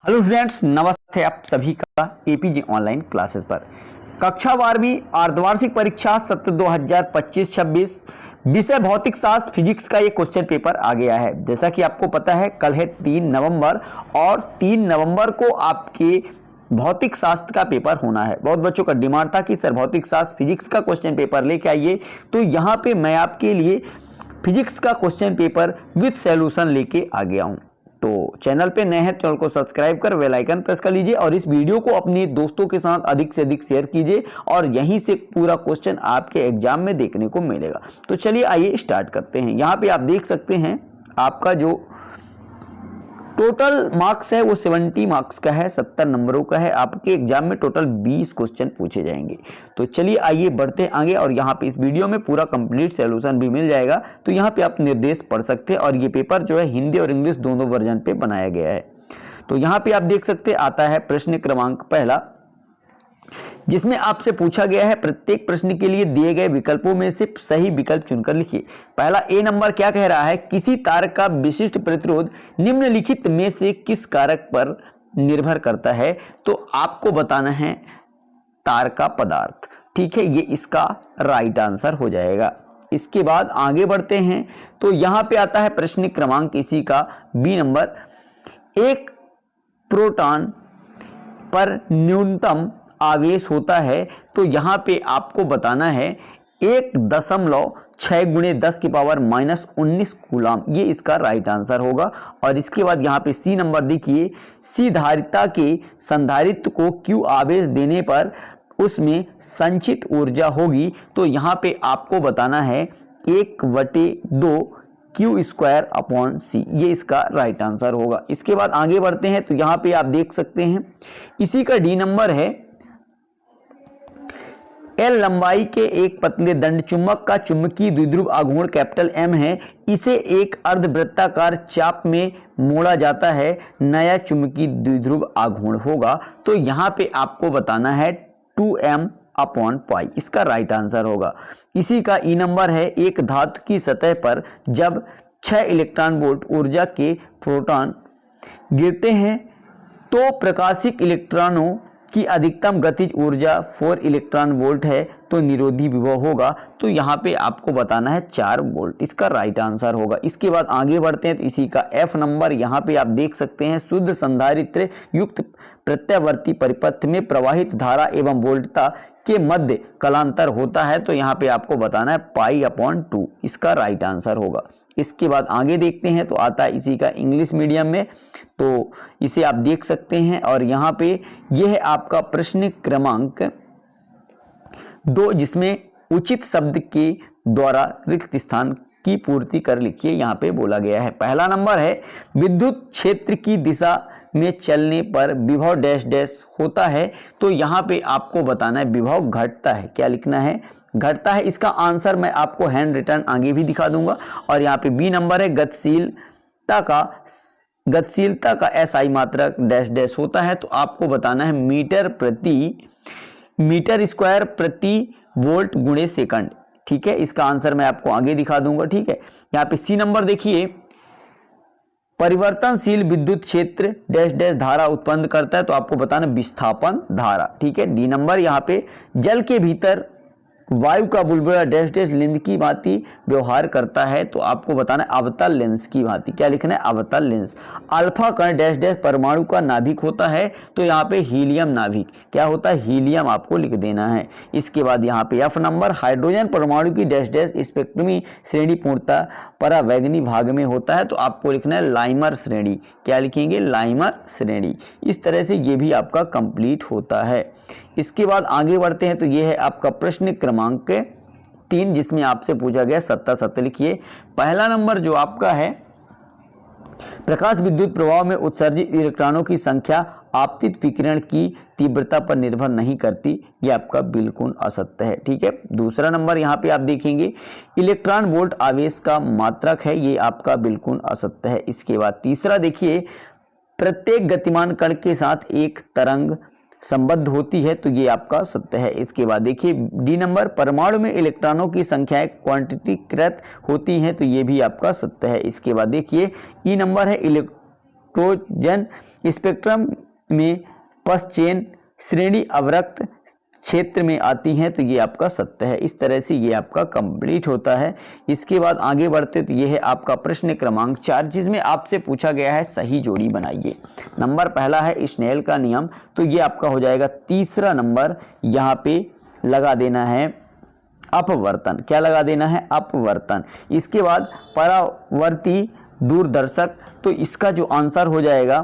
Hello students, नमस्ते आप सभी का एपीजे ऑनलाइन क्लासेस पर। कक्षा 12वीं अर्धवार्षिक परीक्षा सत्र 2025-26 विषय भौतिक शास्त्र फिजिक्स का ये क्वेश्चन पेपर आ गया है। जैसा कि आपको पता है कल है 3 नवंबर और 3 नवंबर को आपके भौतिक शास्त्र का पेपर होना है। बहुत बच्चों का डिमांड था कि सर भौतिक शास्त्र फिजिक्स का क्वेश्चन पेपर लेके आइए, तो यहाँ पे मैं आपके लिए फिजिक्स का क्वेश्चन पेपर विथ सॉल्यूशन लेके आ गया हूँ। तो चैनल पे नए हैं, चैनल को सब्सक्राइब कर बेल आइकन प्रेस कर लीजिए और इस वीडियो को अपने दोस्तों के साथ अधिक से अधिक शेयर कीजिए और यहीं से पूरा क्वेश्चन आपके एग्जाम में देखने को मिलेगा। तो चलिए आइए स्टार्ट करते हैं। यहाँ पे आप देख सकते हैं आपका जो टोटल मार्क्स है वो 70 मार्क्स का है, 70 नंबरों का है। आपके एग्जाम में टोटल 20 क्वेश्चन पूछे जाएंगे। तो चलिए आइए बढ़ते आगे और यहाँ पे इस वीडियो में पूरा कंप्लीट सॉल्यूशन भी मिल जाएगा। तो यहाँ पे आप निर्देश पढ़ सकते हैं और ये पेपर जो है हिंदी और इंग्लिश दोनों वर्जन पे बनाया गया है। तो यहाँ पे आप देख सकते आता है प्रश्न क्रमांक पहला, जिसमें आपसे पूछा गया है प्रत्येक प्रश्न के लिए दिए गए विकल्पों में से सही विकल्प चुनकर लिखिए। पहला ए नंबर क्या कह रहा है, किसी तार का विशिष्ट प्रतिरोध निम्नलिखित में से किस कारक पर निर्भर करता है। तो आपको बताना है तार का पदार्थ। ठीक है, ये इसका राइट आंसर हो जाएगा। इसके बाद आगे बढ़ते हैं तो यहां पे आता है प्रश्न क्रमांक इसी का बी नंबर, एक प्रोटॉन पर न्यूनतम आवेश होता है। तो यहां पे आपको बताना है 1.6 गुणे 10 की पावर -19 कूलाम, ये इसका राइट आंसर होगा। और इसके बाद यहां पे सी नंबर देखिए, सी धारिता के संधारित्र को Q आवेश देने पर उसमें संचित ऊर्जा होगी। तो यहां पे आपको बताना है 1/2 Q²/C, ये इसका राइट आंसर होगा। इसके बाद आगे बढ़ते हैं तो यहां पे आप देख सकते हैं इसी का डी नंबर है, एल लंबाई के एक पतले दंड चुंबक का चुंबकीय द्विध्रुव आघूर्ण कैपिटल M है, इसे एक अर्धवृत्ताकार चाप में मोड़ा जाता है, नया चुंबकीय द्विध्रुव आघूर्ण होगा। तो यहां पे आपको बताना है 2m/π, इसका राइट आंसर होगा। इसी का ई नंबर है, एक धातु की सतह पर जब 6 इलेक्ट्रॉन वोल्ट ऊर्जा के प्रोटॉन गिरते हैं तो प्रकाशिक इलेक्ट्रॉनों की अधिकतम गतिज ऊर्जा 4 इलेक्ट्रॉन वोल्ट है, तो निरोधी विभव होगा। तो यहाँ पे आपको बताना है 4 वोल्ट, इसका राइट आंसर होगा। इसके बाद आगे बढ़ते हैं तो इसी का एफ नंबर, यहाँ पे आप देख सकते हैं शुद्ध संधारित्र युक्त प्रत्यावर्ती परिपथ में प्रवाहित धारा एवं वोल्टता के मध्य कलांतर होता है। तो यहाँ पे आपको बताना है π/2, इसका राइट आंसर होगा। इसके बाद आगे देखते हैं तो आता है इसी का इंग्लिश मीडियम में, तो इसे आप देख सकते हैं और यहाँ पे यह है आपका प्रश्न क्रमांक 2, जिसमें उचित शब्द के द्वारा रिक्त स्थान की पूर्ति कर लिखिए। यहाँ पे बोला गया है पहला नंबर है, विद्युत क्षेत्र की दिशा में चलने पर विभव डैश डैश होता है। तो यहाँ पे आपको बताना है विभव घटता है, क्या लिखना है, घटता है। इसका आंसर मैं आपको हैंड रिटर्न आगे भी दिखा दूंगा। और यहाँ पे बी नंबर है, गतिशीलता का SI मात्रक डैश डैश होता है। तो आपको बताना है मीटर स्क्वायर प्रति वोल्ट गुणे सेकंड। ठीक है, इसका आंसर मैं आपको आगे दिखा दूंगा। ठीक है, यहाँ पे सी नंबर देखिए, परिवर्तनशील विद्युत क्षेत्र डैश डैश धारा उत्पन्न करता है। तो आपको बताना विस्थापन धारा। ठीक है, डी नंबर यहाँ पे जल के भीतर वायु का बुलबुला डैश डैश लेंस की भांति व्यवहार करता है। तो आपको बताना है अवतल लेंस की भांति, क्या लिखना है, अवतल लेंस। अल्फा कण डैश डैश परमाणु का नाभिक होता है। तो यहाँ पे हीलियम नाभिक, क्या होता है, हीलियम आपको लिख देना है। इसके बाद यहाँ पे एफ नंबर, हाइड्रोजन परमाणु की डैश डैश स्पेक्ट्रमी श्रेणी पूर्णतः परावैंगनी भाग में होता है। तो आपको लिखना है लाइमर श्रेणी, क्या लिखेंगे, लाइमर श्रेणी। इस तरह से ये भी आपका कंप्लीट होता है। इसके बाद आगे बढ़ते हैं तो ये है आपका प्रश्न क्रमांक 3, जिसमें आपसे पूछा गया 70 लिखिए। पहला नंबर जो आपका है, प्रकाश विद्युत प्रवाह में उत्सर्जित इलेक्ट्रॉनों की संख्या आपतित विकिरण की तीव्रता पर निर्भर नहीं करती, ये आपका बिल्कुल असत्य है। ठीक है, दूसरा नंबर यहाँ पे आप देखेंगे इलेक्ट्रॉन वोल्ट आवेश का मात्रक है, ये आपका बिल्कुल असत्य है। इसके बाद तीसरा देखिए, प्रत्येक गतिमान कण के साथ एक तरंग संबद्ध होती है, तो ये आपका सत्य है। इसके बाद देखिए डी नंबर, परमाणु में इलेक्ट्रॉनों की संख्याएं क्वांटिटीकृत होती हैं, तो ये भी आपका सत्य है। इसके बाद देखिए ई नंबर है, नाइट्रोजन स्पेक्ट्रम में पश्चेन श्रेणी अवरक्त क्षेत्र में आती हैं, तो ये आपका सत्य है। इस तरह से ये आपका कंप्लीट होता है। इसके बाद आगे बढ़ते तो ये है आपका प्रश्न क्रमांक 4, जिसमें आपसे पूछा गया है सही जोड़ी बनाइए। नंबर पहला है स्नेल का नियम, तो ये आपका हो जाएगा तीसरा नंबर। यहाँ पे लगा देना है अपवर्तन। क्या लगा देना है? अपवर्तन। इसके बाद परावर्ती दूरदर्शक, तो इसका जो आंसर हो जाएगा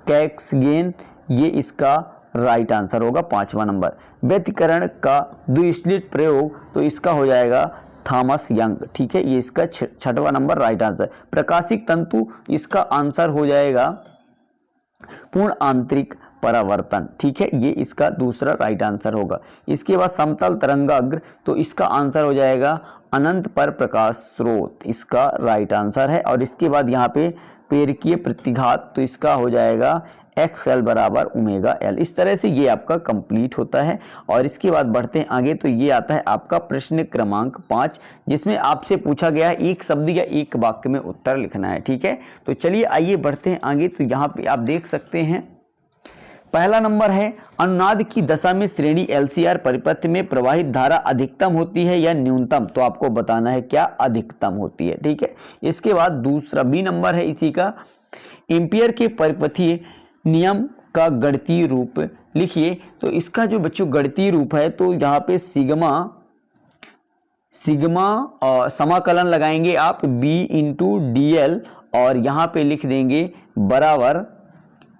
कैक्सगेन, ये इसका राइट आंसर होगा 5वां नंबर। व्यतिकरण का द्विस्लिट प्रयोग, तो इसका हो जाएगा थॉमस यंग, ठीक है, ये इसका 6वां नंबर राइट आंसर। प्रकाशिक तंतु, इसका आंसर हो जाएगा पूर्ण आंतरिक परावर्तन, ठीक है, ये इसका दूसरा राइट आंसर होगा। इसके बाद समतल तरंगाग्र, तो इसका आंसर हो जाएगा अनंत पर प्रकाश स्रोत, इसका राइट आंसर है। और इसके बाद यहाँ पे पेरकीय प्रतिघात, तो इसका हो जाएगा XL बराबर ओमेगा L। इस तरह से ये आपका कंप्लीट होता है। और इसके बाद बढ़ते हैं आगे, तो ये आता है आपका प्रश्न क्रमांक 5, जिसमें आपसे पूछा गया है एक शब्द या एक वाक्य में उत्तर लिखना है, ठीक है। तो चलिए आइए बढ़ते हैं आगे। तो यहाँ पे आप देख सकते हैं पहला नंबर है अनुनाद की दशा में श्रेणी LCR परिपथ में प्रवाहित धारा अधिकतम होती है या न्यूनतम, तो आपको बताना है क्या अधिकतम होती है, ठीक है। इसके बाद दूसरा बी नंबर है इसी का, एम्पियर के परिपथीय नियम का गणितीय रूप लिखिए। तो इसका जो बच्चों गणितीय रूप है, तो यहाँ पे सिग्मा और समाकलन लगाएंगे आप B/dl और यहाँ पे लिख देंगे बराबर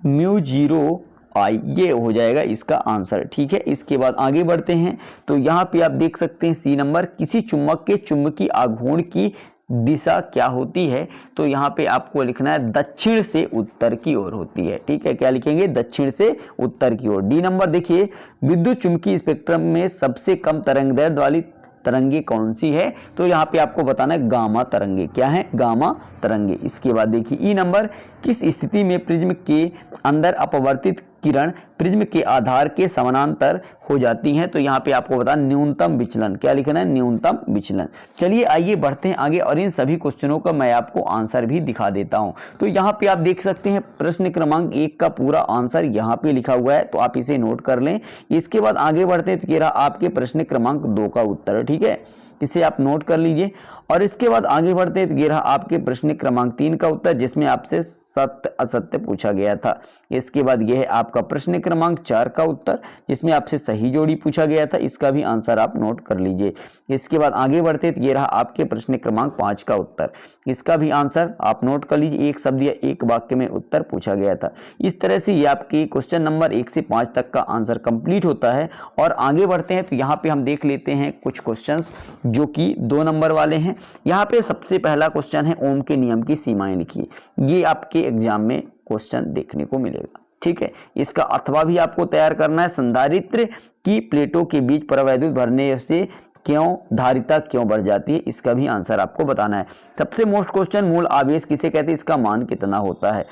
μ0 I, ये हो जाएगा इसका आंसर, ठीक है। इसके बाद आगे बढ़ते हैं, तो यहाँ पे आप देख सकते हैं सी नंबर, किसी चुंबक के चुंबकीय आघूर्ण की दिशा क्या होती है, तो यहाँ पे आपको लिखना है दक्षिण से उत्तर की ओर होती है, ठीक है। क्या लिखेंगे? दक्षिण से उत्तर की ओर। डी नंबर देखिए, विद्युत चुंबकीय स्पेक्ट्रम में सबसे कम तरंगदैर्ध्य वाली तरंगे कौन सी है, तो यहाँ पे आपको बताना है गामा तरंगे। क्या है? गामा तरंगे। इसके बाद देखिए ई नंबर, किस स्थिति में प्रिज्म के अंदर अपवर्तित किरण प्रिज्म के आधार के समानांतर हो जाती हैं, तो यहाँ पे आपको बता न्यूनतम विचलन। क्या लिखना है? न्यूनतम विचलन। चलिए आइए बढ़ते हैं आगे और इन सभी क्वेश्चनों का मैं आपको आंसर भी दिखा देता हूँ। तो यहाँ पे आप देख सकते हैं प्रश्न क्रमांक 1 का पूरा आंसर यहाँ पे लिखा हुआ है, तो आप इसे नोट कर लें। इसके बाद आगे बढ़ते हैं, तो ये रहा आपके प्रश्न क्रमांक 2 का उत्तर, ठीक है, इसे आप नोट कर लीजिए। और इसके बाद आगे बढ़ते हैं, तो ये रहा आपके प्रश्न क्रमांक 3 का उत्तर, जिसमें आपसे सत्य असत्य पूछा गया था। इसके बाद यह है आपका प्रश्न क्रमांक 4 का उत्तर, जिसमें आपसे सही जोड़ी पूछा गया था, इसका भी आंसर आप नोट कर लीजिए। इसके बाद आगे बढ़ते हैं, तो ये रहा आपके प्रश्न क्रमांक 5 का उत्तर, इसका भी आंसर आप नोट कर लीजिए। एक शब्द या एक वाक्य में उत्तर पूछा गया था। इस तरह से ये आपके क्वेश्चन नंबर 1 से 5 तक का आंसर कंप्लीट होता है। और आगे बढ़ते हैं, तो यहाँ पे हम देख लेते हैं कुछ क्वेश्चंस जो कि 2 नंबर वाले हैं। यहाँ पे सबसे पहला क्वेश्चन है ओम के नियम की सीमाएं लिखिए। ये आपके एग्जाम में क्वेश्चन देखने को मिलेगा, ठीक है। इसका अथवा भी आपको तैयार करना है। संधारित्र की प्लेटों के बीच परावैद्युत भरने से क्यों धारिता क्यों बढ़ जाती है, इसका भी आंसर आपको बताना है। सबसे मोस्ट क्वेश्चन, मूल आवेश किसे कहते हैं, इसका मान कितना होता है।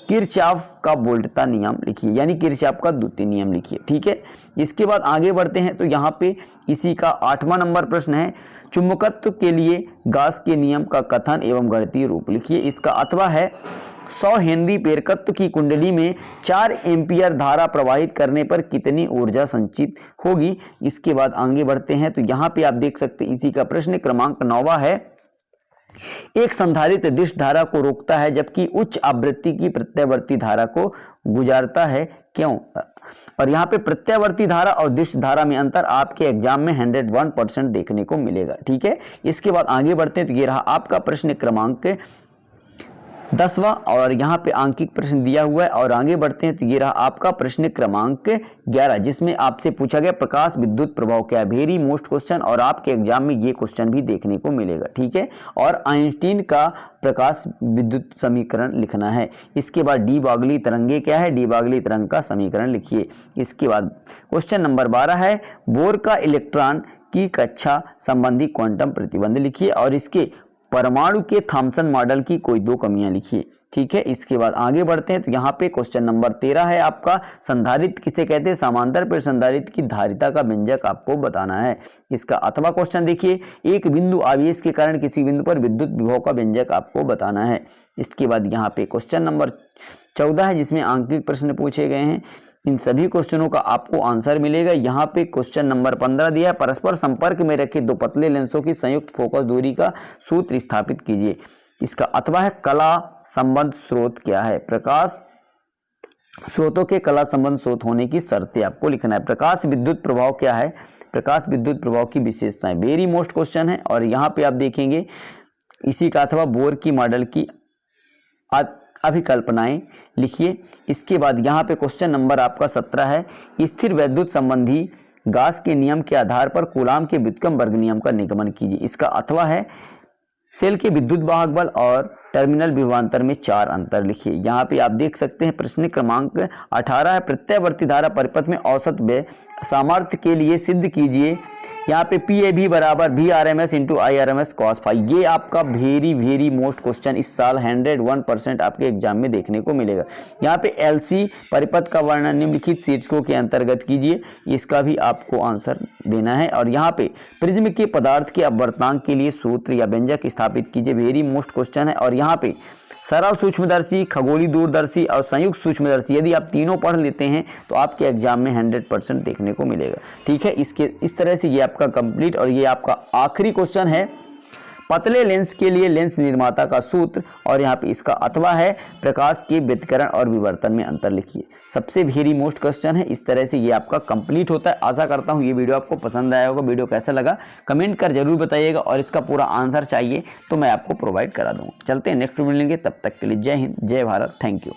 किरचॉफ का वोल्टता नियम लिखिए, यानी किरचॉफ का द्वितीय नियम लिखिए, ठीक है। इसके बाद आगे बढ़ते हैं, तो यहाँ पे इसी का 8वां नंबर प्रश्न है, चुंबकत्व के लिए गास के नियम का कथन एवं गणितीय रूप लिखिए। इसका अथवा है 100 हेनरी प्रेरकत्व की कुंडली में 4 एम्पियर धारा प्रवाहित करने पर कितनी ऊर्जा संचित होगी। इसके बाद आगे बढ़ते हैं, तो यहाँ पे आप देख सकते हैं इसी का प्रश्न क्रमांक 9वां है, एक संधारित्र दिश धारा को रोकता है जबकि उच्च आवृत्ति की प्रत्यावर्ती धारा को गुजारता है, क्यों। और यहाँ पे प्रत्यावर्ती धारा और दिश धारा में अंतर आपके एग्जाम में 101% देखने को मिलेगा, ठीक है। इसके बाद आगे बढ़ते हैं, तो ये रहा आपका प्रश्न क्रमांक 10वां और यहाँ पे आंकिक प्रश्न दिया हुआ है। और आगे बढ़ते हैं, तो ये रहा आपका प्रश्न क्रमांक 11, जिसमें आपसे पूछा गया प्रकाश विद्युत प्रभाव क्या है। वेरी मोस्ट क्वेश्चन, और आपके एग्जाम में ये क्वेश्चन भी देखने को मिलेगा, ठीक है। और आइंस्टीन का प्रकाश विद्युत समीकरण लिखना है। इसके बाद डी ब्रोगली तरंगे क्या है, डी ब्रोगली तरंग का समीकरण लिखिए। इसके बाद क्वेश्चन नंबर 12 है, बोर का इलेक्ट्रॉन की कक्षा संबंधी क्वांटम प्रतिबंध लिखिए। और इसके परमाणु के थॉमसन मॉडल की कोई 2 कमियां लिखिए। ठीक है, इसके बाद आगे बढ़ते हैं। तो यहाँ पे क्वेश्चन नंबर 13 है आपका, संधारित्र किसे कहते हैं? समांतर प्लेट संधारित्र की धारिता का व्यंजक आपको बताना है। इसका अथवा क्वेश्चन देखिए, एक बिंदु आवेश के कारण किसी बिंदु पर विद्युत विभव का व्यंजक आपको बताना है। इसके बाद यहाँ पे क्वेश्चन नंबर 14 है जिसमें आंकिक प्रश्न पूछे गए हैं। इन सभी क्वेश्चनों का आपको आंसर मिलेगा। यहाँ पे क्वेश्चन नंबर 15 दिया है, परस्पर संपर्क में रखे दो पतले लेंसों की संयुक्त फोकस दूरी का सूत्र स्थापित कीजिए। इसका अथवा है कला संबंध स्रोत क्या है? प्रकाश स्रोतों के कला संबंध स्रोत होने की शर्तें आपको लिखना है। प्रकाश विद्युत प्रभाव क्या है? प्रकाश विद्युत प्रभाव की विशेषताएं, वेरी मोस्ट क्वेश्चन है। और यहाँ पे आप देखेंगे इसी का अथवा बोर की मॉडल की अभिकल्पनाएं लिखिए। इसके बाद यहाँ पे क्वेश्चन नंबर आपका 17 है, स्थिर वैद्युत संबंधी गास के नियम के आधार पर कूलाम के व्युत्क्रम वर्ग नियम का निगमन कीजिए। इसका अथवा है सेल के विद्युत वाहक बल और टर्मिनल विभवांतर में 4 अंतर लिखिए। यहाँ पे आप देख सकते हैं प्रश्न क्रमांक 18 है, प्रत्यावर्ती धारा परिपथ में औसत व्यय सामर्थ्य के लिए सिद्ध कीजिए। यहाँ पे PAV बराबर VRMS into IRMS cos phi. ये आपका वेरी मोस्ट क्वेश्चन इस साल 101% आपके एग्जाम में देखने को मिलेगा। यहाँ पे LC परिपथ का वर्णन निम्नलिखित शीर्षकों के अंतर्गत कीजिए, इसका भी आपको आंसर देना है। और यहाँ पे प्रिज्म के पदार्थ के अपवर्तनांक के लिए सूत्र या व्यंजक स्थापित कीजिए, वेरी मोस्ट क्वेश्चन है। और यहाँ पे सरल सूक्ष्मदर्शी, खगोलीय दूरदर्शी और संयुक्त सूक्ष्मदर्शी, यदि आप तीनों पढ़ लेते हैं तो आपके एग्जाम में 100% देखने को मिलेगा। ठीक है, इस तरह से ये आपका कंप्लीट। और ये आपका आखिरी क्वेश्चन है, पतले लेंस के लिए लेंस निर्माता का सूत्र। और यहाँ पे इसका अथवा है प्रकाश के व्यतिकरण और विवर्तन में अंतर लिखिए। सबसे वेरी मोस्ट क्वेश्चन है। इस तरह से ये आपका कंप्लीट होता है। आशा करता हूँ ये वीडियो आपको पसंद आया होगा। वीडियो कैसा लगा कमेंट कर जरूर बताइएगा, और इसका पूरा आंसर चाहिए तो मैं आपको प्रोवाइड करा दूँगा। चलते हैं नेक्स्ट वीडियो मिलेंगे, तब तक के लिए जय हिंद, जय भारत, थैंक यू।